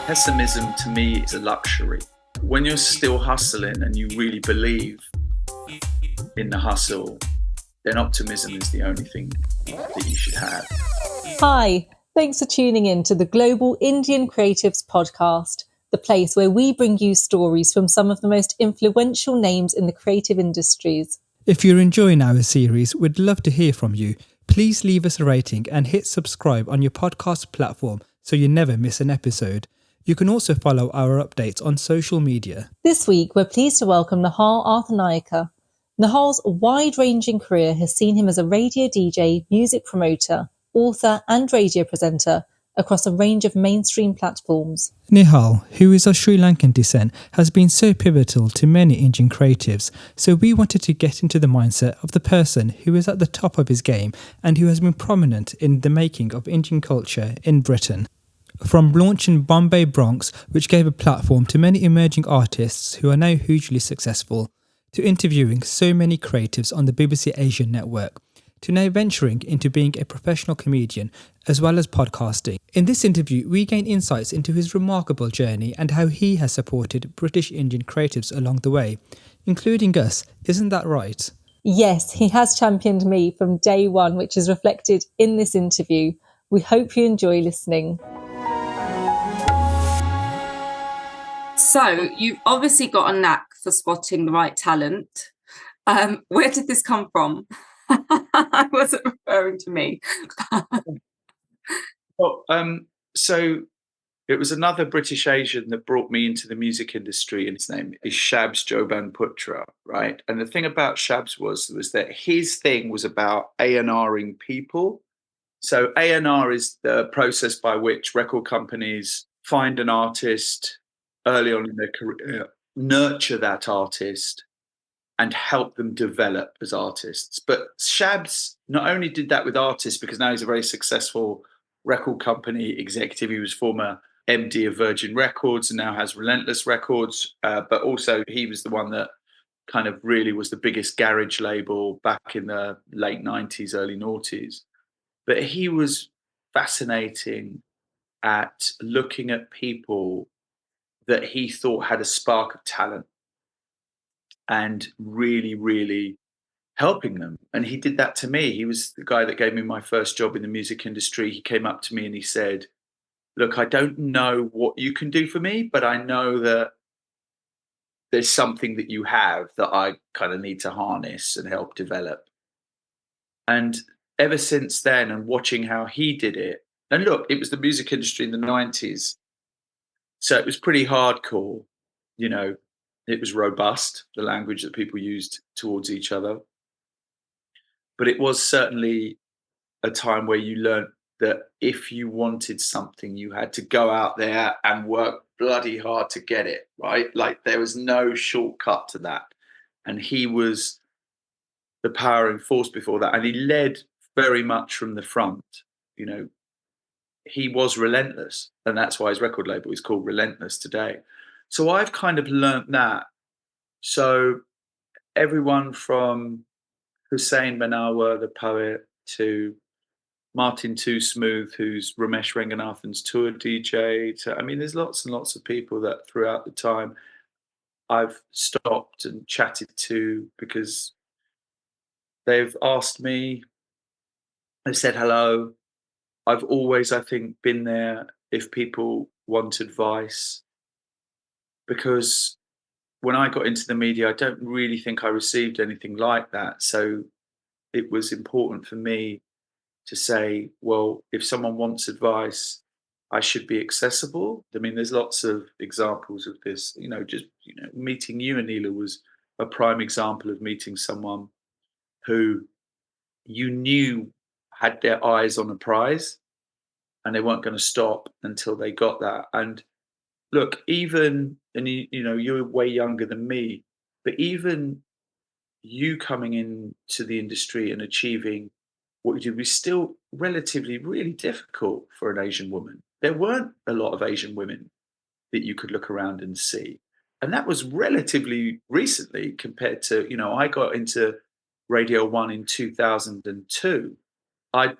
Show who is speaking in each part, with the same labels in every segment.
Speaker 1: Pessimism to me is a luxury. When you're still hustling and you really believe in the hustle, then optimism is the only thing that you should have.
Speaker 2: Hi, thanks for tuning in to the Global Indian Creatives Podcast, the place where we bring you stories from some of the most influential names in the creative industries.
Speaker 3: If you're enjoying our series, we'd love to hear from you. Please leave us a rating and hit subscribe on your podcast platform so you never miss an episode. You can also follow our updates on social media.
Speaker 2: This week, we're pleased to welcome Nihal Arthanayake. Nihal's wide-ranging career has seen him as a radio DJ, music promoter, author and radio presenter across a range of mainstream platforms.
Speaker 3: Nihal, who is of Sri Lankan descent, has been so pivotal to many Indian creatives, so we wanted to get into the mindset of the person who is at the top of his game and who has been prominent in the making of Indian culture in Britain. From launching Bombay Bronx, which gave a platform to many emerging artists who are now hugely successful, to interviewing so many creatives on the BBC Asian network, to now venturing into being a professional comedian as well as podcasting. In this interview, we gain insights into his remarkable journey and how he has supported British Indian creatives along the way, including us. Isn't that right?
Speaker 2: Yes, he has championed me from day one, which is reflected in this interview. We hope you enjoy listening.
Speaker 4: So you've obviously got a knack for spotting the right talent. Where did this come from? I wasn't referring to me.
Speaker 1: So it was another British Asian that brought me into the music industry, and his name is Shabs Joban Putra, right? And the thing about Shabs was that his thing was about A&Ring people. So A&R is the process by which record companies find an artist early on in their career, nurture that artist, and help them develop as artists. But Shabs not only did that with artists, because now he's a very successful record company executive. He was former MD of Virgin Records and now has Relentless Records. But also he was the one that kind of really was the biggest garage label back in the late 90s, early noughties. But he was fascinating at looking at people that he thought had a spark of talent and really, really helping them. And he did that to me. He was the guy that gave me my first job in the music industry. He came up to me and he said, look, I don't know what you can do for me, but I know that there's something that you have that I kind of need to harness and help develop. And ever since then, and watching how he did it, and look, it was the music industry in the 90s. So it was pretty hardcore, you know, it was robust, the language that people used towards each other. But it was certainly a time where you learned that if you wanted something, you had to go out there and work bloody hard to get it, right? Like there was no shortcut to that. And he was the powering force before that. And he led very much from the front, you know. He was relentless, and that's why his record label is called Relentless today. So I've kind of learnt that. So everyone from Hussain Manawa, the poet, to Martin Too Smooth, who's Ramesh Ranganathan's tour DJ. I mean, there's lots and lots of people that throughout the time I've stopped and chatted to because they've asked me, they've said hello. I've always, I think, been there if people want advice, because when I got into the media, I don't really think I received anything like that. So it was important for me to say, well, if someone wants advice, I should be accessible. I mean, there's lots of examples of this, meeting you, Anila, was a prime example of meeting someone who you knew had their eyes on a prize and they weren't going to stop until they got that. And look, you're way younger than me, but even you coming into the industry and achieving what you did was still relatively really difficult for an Asian woman. There weren't a lot of Asian women that you could look around and see. And that was relatively recently compared to, I got into Radio 1 in 2002. I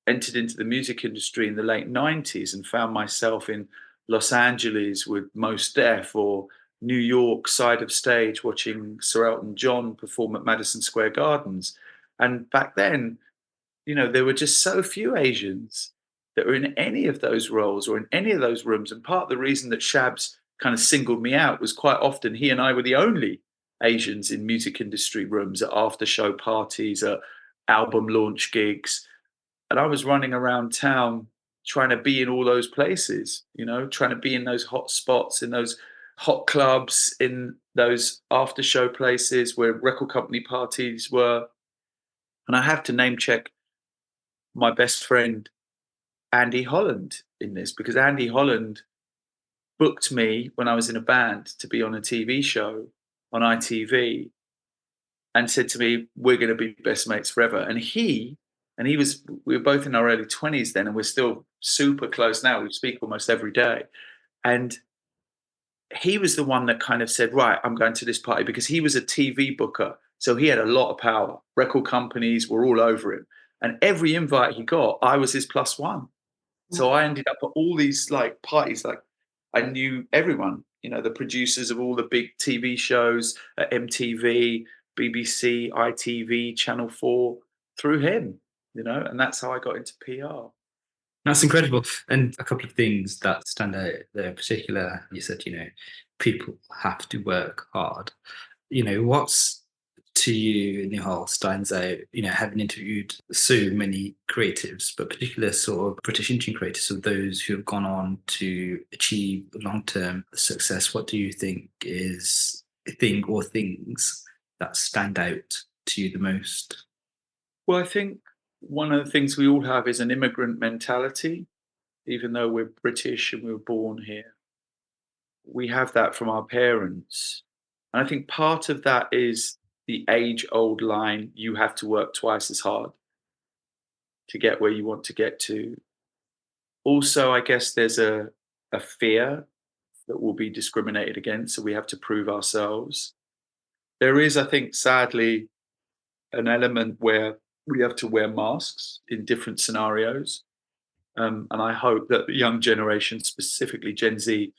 Speaker 1: entered into the music industry in the late 90s and found myself in Los Angeles with Mos Def, or New York side of stage watching Sir Elton John perform at Madison Square Gardens. And back then, there were just so few Asians that were in any of those roles or in any of those rooms. And part of the reason that Shabs kind of singled me out was quite often he and I were the only Asians in music industry rooms, at after show parties, at album launch gigs. And I was running around town trying to be in all those places, trying to be in those hot spots, in those hot clubs, in those after show places where record company parties were. And I have to name check my best friend, Andy Holland, in this, because Andy Holland booked me when I was in a band to be on a TV show on ITV and said to me, we're going to be best mates forever. And we were both in our early 20s then, and we're still super close now. We speak almost every day. And he was the one that kind of said, right, I'm going to this party, because he was a TV booker. So he had a lot of power. Record companies were all over him. And every invite he got, I was his plus one. So I ended up at all these like parties. Like, I knew everyone, the producers of all the big TV shows at MTV, BBC, ITV, Channel 4, through him, and that's how I got into PR.
Speaker 5: That's incredible. And a couple of things that stand out there in particular, you said, people have to work hard. What's to you, Nihal, stands out, having interviewed so many creatives, but particular sort of British Indian creatives, of those who have gone on to achieve long-term success? What do you think is a thing or things that stand out to you the most?
Speaker 1: Well, I think one of the things we all have is an immigrant mentality. Even though we're British and we were born here, we have that from our parents. And I think part of that is the age-old line, you have to work twice as hard to get where you want to get to. Also, I guess there's a fear that we'll be discriminated against, so we have to prove ourselves. There is, I think, sadly, an element where we have to wear masks in different scenarios. And I hope that the young generation, specifically Gen Z,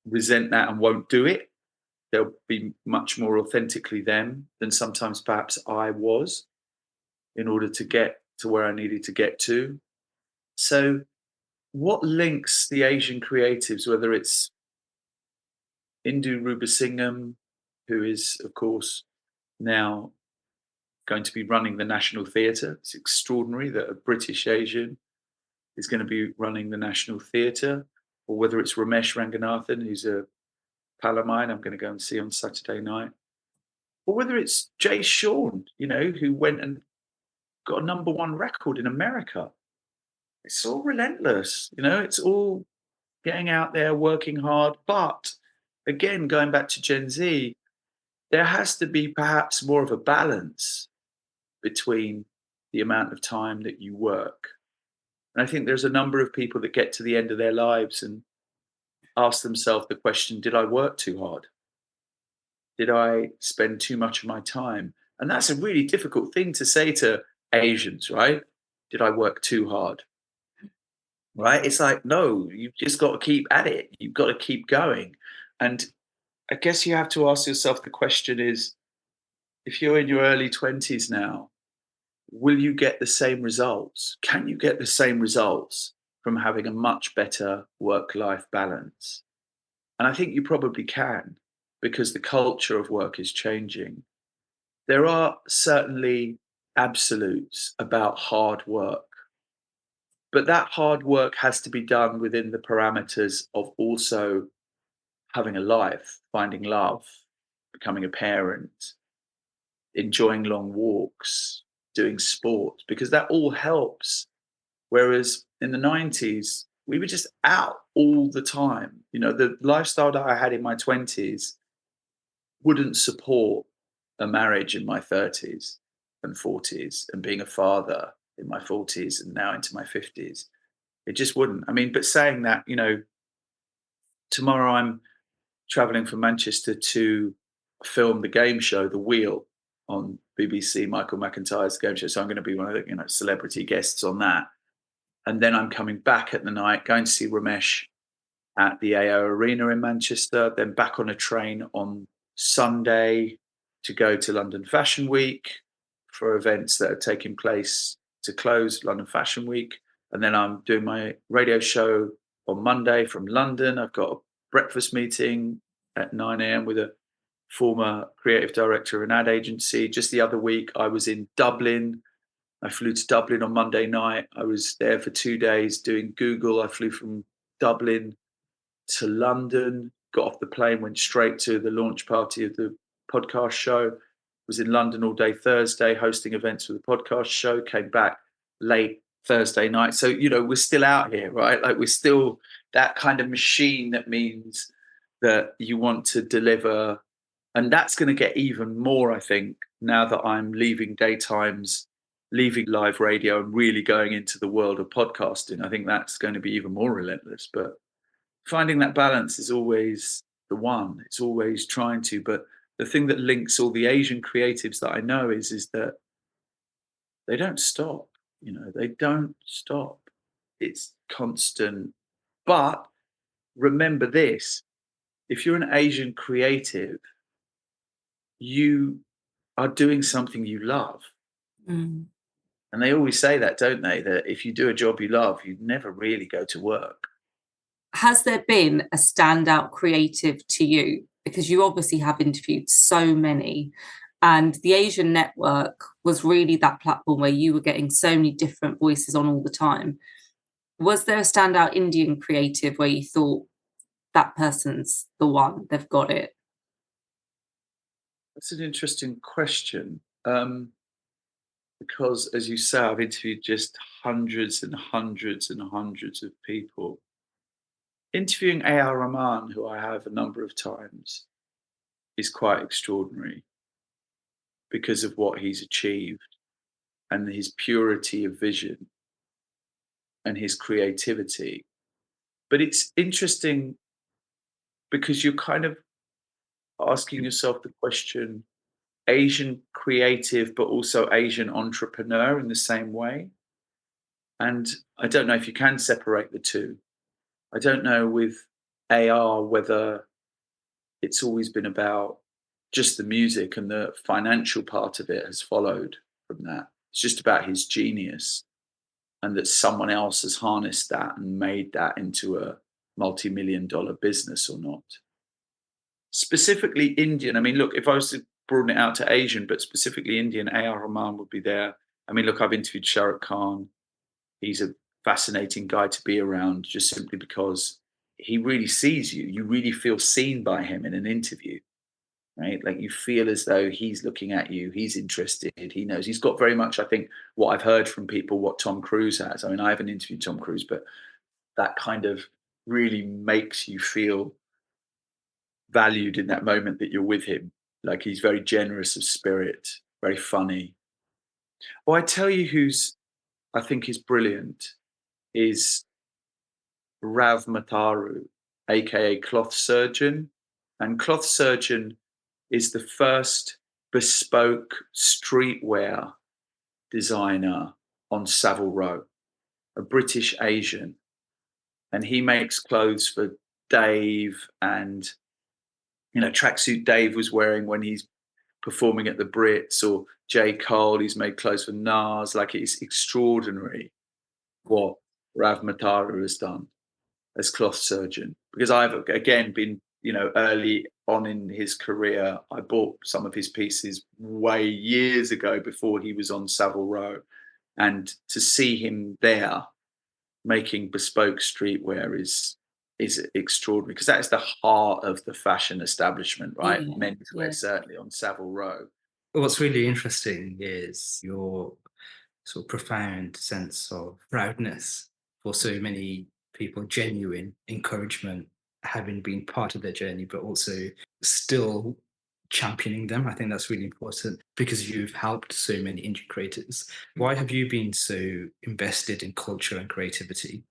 Speaker 1: resent that and won't do it. They'll be much more authentically them than sometimes perhaps I was, in order to get to where I needed to get to. So what links the Asian creatives, whether it's Indu Rubasingham, who is, of course, now going to be running the National Theatre. It's extraordinary that a British Asian is going to be running the National Theatre, or whether it's Ramesh Ranganathan, who's a pal of mine I'm going to go and see on Saturday night, or whether it's Jay Sean, who went and got a #1 record in America. It's all relentless, it's all getting out there, working hard. But again, going back to Gen Z, there has to be perhaps more of a balance between the amount of time that you work. And I think there's a number of people that get to the end of their lives and ask themselves the question, did I work too hard? Did I spend too much of my time? And that's a really difficult thing to say to Asians, right? Did I work too hard? Right? It's like, no, you've just got to keep at it. You've got to keep going. And I guess you have to ask yourself, the question is, if you're in your early 20s now, will you get the same results? Can you get the same results from having a much better work-life balance? And I think you probably can, because the culture of work is changing. There are certainly absolutes about hard work, but that hard work has to be done within the parameters of also having a life, finding love, becoming a parent, enjoying long walks, doing sport, because that all helps. Whereas in the 90s, we were just out all the time. The lifestyle that I had in my 20s wouldn't support a marriage in my 30s and 40s, and being a father in my 40s and now into my 50s. It just wouldn't. I mean, but saying that, tomorrow I'm traveling from Manchester to film the game show, The Wheel, on BBC, Michael McIntyre's game show. So I'm going to be one of the celebrity guests on that. And then I'm coming back at the night, going to see Ramesh at the AO Arena in Manchester, then back on a train on Sunday to go to London Fashion Week for events that are taking place to close London Fashion Week. And then I'm doing my radio show on Monday from London. I've got a breakfast meeting at 9 a.m. with a former creative director of an ad agency. Just the other week, I was in Dublin. I flew to Dublin on Monday night. I was there for 2 days doing Google. I flew from Dublin to London, got off the plane, went straight to the launch party of the podcast show, was in London all day Thursday, hosting events for the podcast show, came back late Thursday night. So, we're still out here, right? Like, we're still that kind of machine that means that you want to deliver. And that's going to get even more, I think, now that I'm leaving daytimes, leaving live radio and really going into the world of podcasting. I think that's going to be even more relentless. But finding that balance is always the one. It's always trying to. But the thing that links all the Asian creatives that I know is that they don't stop. They don't stop. It's constant. But remember this: if you're an Asian creative, you are doing something you love.
Speaker 4: Mm.
Speaker 1: And they always say that, don't they? That if you do a job you love, you never really go to work.
Speaker 4: Has there been a standout creative to you? Because you obviously have interviewed so many, and the Asian Network was really that platform where you were getting so many different voices on all the time. Was there a standout Indian creative where you thought that person's the one, they've got it?
Speaker 1: That's an interesting question. Because, as you say, I've interviewed just hundreds and hundreds and hundreds of people. Interviewing A.R. Rahman, who I have a number of times, is quite extraordinary because of what he's achieved and his purity of vision and his creativity. But it's interesting because you're kind of asking yourself the question, Asian creative, but also Asian entrepreneur in the same way. And I don't know if you can separate the two. I don't know with AR whether it's always been about just the music and the financial part of it has followed from that. It's just about his genius and that someone else has harnessed that and made that into a multi-million-dollar business or not. Specifically Indian, I mean, look, if I was to broaden it out to Asian, but specifically Indian, A.R. Rahman would be there. I mean, look, I've interviewed Shah Rukh Khan. He's a fascinating guy to be around just simply because he really sees you. You really feel seen by him in an interview, right? Like you feel as though he's looking at you, he's interested, he knows. He's got very much, I think, what I've heard from people, what Tom Cruise has. I mean, I haven't interviewed Tom Cruise, but that kind of really makes you feel valued in that moment that you're with him. Like he's very generous of spirit, very funny. Well, I tell you who's I think is brilliant is Rav Mataru, aka Cloth Surgeon. And Cloth Surgeon is the first bespoke streetwear designer on Savile Row, a British Asian. And he makes clothes for Dave and, tracksuit Dave was wearing when he's performing at the Brits, or J. Cole, he's made clothes for Nas. Like, it's extraordinary what Rav Mataru has done as Cloth Surgeon. Because I've, again, been, early on in his career. I bought some of his pieces way years ago before he was on Savile Row. And to see him there making bespoke streetwear is extraordinary, because that's the heart of the fashion establishment, right?
Speaker 4: Yeah,
Speaker 1: Menswear,
Speaker 4: yeah.
Speaker 1: certainly on Savile Row.
Speaker 5: What's really interesting is your sort of profound sense of proudness for so many people, genuine encouragement, having been part of their journey, but also still championing them. I think that's really important because you've helped so many indie creators. Why have you been so invested in culture and creativity?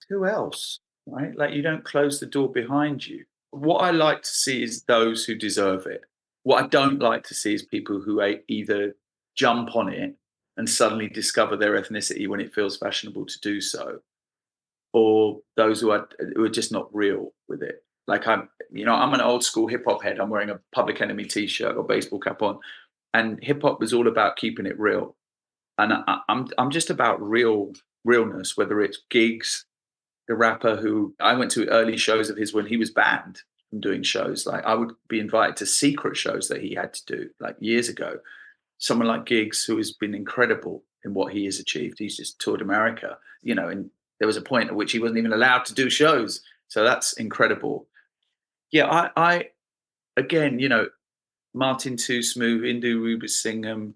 Speaker 1: Who else, right? Like, you don't close the door behind you. What I like to see is those who deserve it. What I don't like to see is people who either jump on it and suddenly discover their ethnicity when it feels fashionable to do so, or those who are just not real with it. Like I'm an old school hip hop head. I'm wearing a Public Enemy t-shirt or baseball cap on, and hip hop was all about keeping it real. And I'm just about realness, whether it's gigs. The rapper who I went to early shows of his when he was banned from doing shows. Like I would be invited to secret shows that he had to do like years ago. Someone like Giggs, who has been incredible in what he has achieved. He's just toured America, and there was a point at which he wasn't even allowed to do shows. So that's incredible. Yeah, I again, Martin Too Smooth, Indu Rubasingam,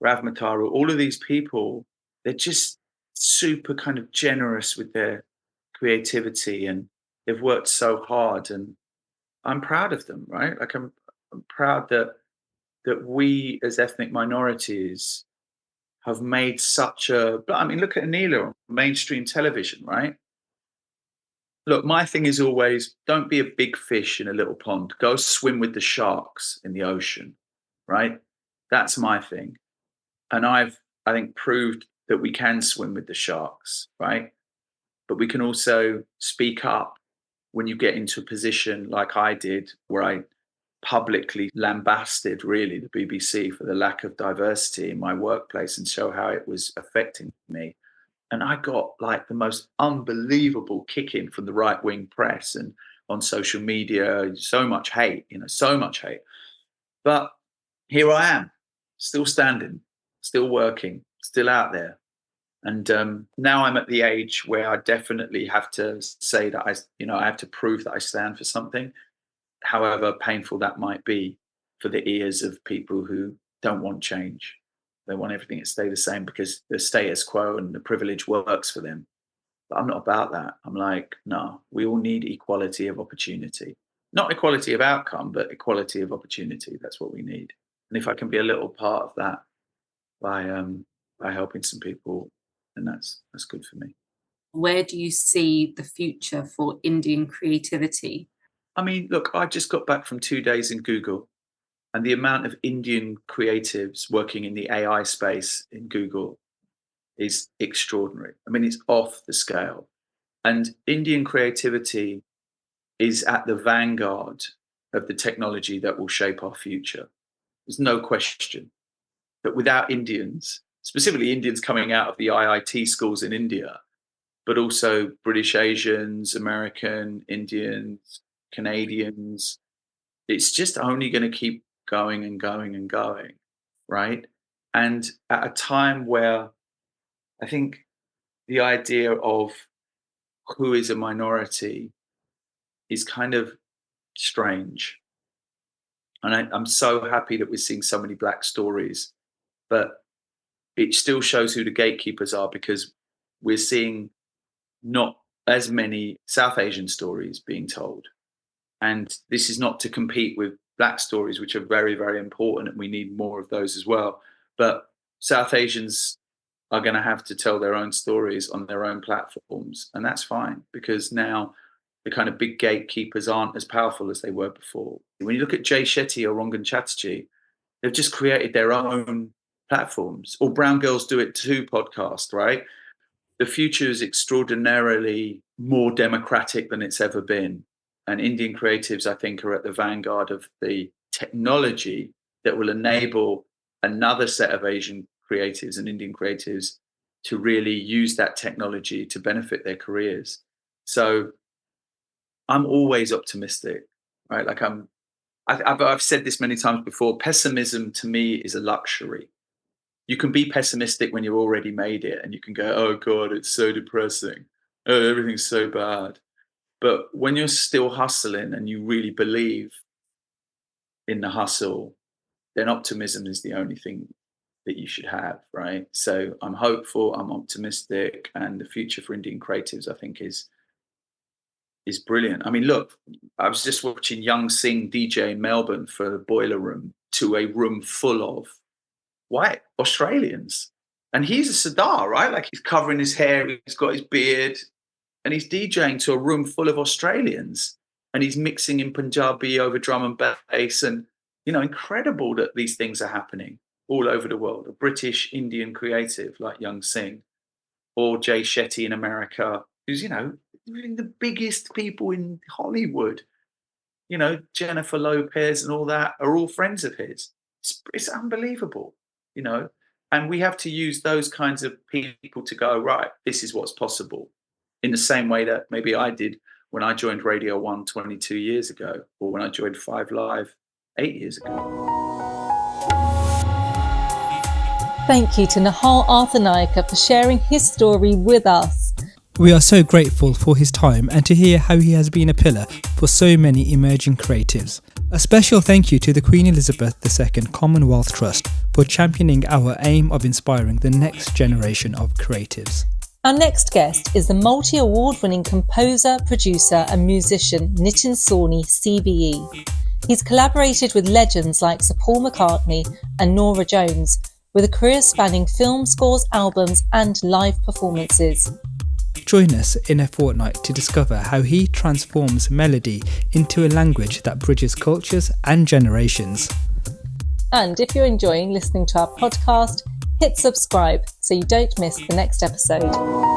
Speaker 1: Rav Mataru, all of these people, they're just super kind of generous with their creativity, and they've worked so hard, and I'm proud of them, right? Like I'm proud that we as ethnic minorities have made such a, I mean, look at Anila on mainstream television, right? Look, my thing is always don't be a big fish in a little pond. Go swim with the sharks in the ocean, right? That's my thing. And I think, proved that we can swim with the sharks, right? But we can also speak up when you get into a position like I did, where I publicly lambasted really the BBC for the lack of diversity in my workplace and show how it was affecting me. And I got like the most unbelievable kicking from the right wing press and on social media, so much hate, so much hate. But here I am, still standing, still working, still out there. And now I'm at the age where I definitely have to say that I have to prove that I stand for something, however painful that might be for the ears of people who don't want change. They want everything to stay the same because the status quo and the privilege works for them. But I'm not about that. I'm like, no, we all need equality of opportunity. Not equality of outcome, but equality of opportunity. That's what we need. And if I can be a little part of that by helping some people, then that's good for me.
Speaker 4: Where do you see the future for Indian creativity?
Speaker 1: I mean, look, I just got back from 2 days in Google, and the amount of Indian creatives working in the AI space in Google is extraordinary. I mean, it's off the scale. And Indian creativity is at the vanguard of the technology that will shape our future. There's no question that without Indians, specifically Indians coming out of the IIT schools in India, but also British Asians, American, Indians, Canadians, it's just only going to keep going and going and going, right? And at a time where I think the idea of who is a minority is kind of strange. And I'm so happy that we're seeing so many Black stories, but it still shows who the gatekeepers are, because we're seeing not as many South Asian stories being told. And this is not to compete with Black stories, which are very, very important, and we need more of those as well. But South Asians are going to have to tell their own stories on their own platforms. And that's fine, because now the kind of big gatekeepers aren't as powerful as they were before. When you look at Jay Shetty or Rangan Chatterjee, they've just created their own platforms. Or Brown Girls Do It Too podcast, right? The future is extraordinarily more democratic than it's ever been. And Indian creatives, I think, are at the vanguard of the technology that will enable another set of Asian creatives and Indian creatives to really use that technology to benefit their careers. So I'm always optimistic, right? Like I've said this many times before, pessimism to me is a luxury. You can be pessimistic when you've already made it and you can go, oh God, it's so depressing. Oh, everything's so bad. But when you're still hustling and you really believe in the hustle, then optimism is the only thing that you should have, right? So I'm hopeful, I'm optimistic, and the future for Indian creatives, I think, is brilliant. I mean, look, I was just watching Young Singh DJ in Melbourne for the Boiler Room, to a room full of white Australians. And he's a Sardar, right? Like he's covering his hair, he's got his beard, and he's DJing to a room full of Australians, and he's mixing in Punjabi over drum and bass. And, incredible that these things are happening all over the world. A British Indian creative like Young Singh, or Jay Shetty in America, who's, really the biggest people in Hollywood, Jennifer Lopez and all that are all friends of his. It's unbelievable, and we have to use those kinds of people to go, right, this is what's possible, in the same way that maybe I did when I joined Radio 1 22 years ago, or when I joined 5 Live 8 years ago.
Speaker 2: Thank you to Nihal Arthanayake for sharing his story with us.
Speaker 3: We are so grateful for his time and to hear how he has been a pillar for so many emerging creatives. A special thank you to the Queen Elizabeth II Commonwealth Trust for championing our aim of inspiring the next generation of creatives.
Speaker 2: Our next guest is the multi-award winning composer, producer and musician Nitin Sawhney CBE. He's collaborated with legends like Sir Paul McCartney and Norah Jones, with a career spanning film scores, albums and live performances.
Speaker 3: Join us in a fortnight to discover how he transforms melody into a language that bridges cultures and generations.
Speaker 2: And if you're enjoying listening to our podcast, hit subscribe so you don't miss the next episode.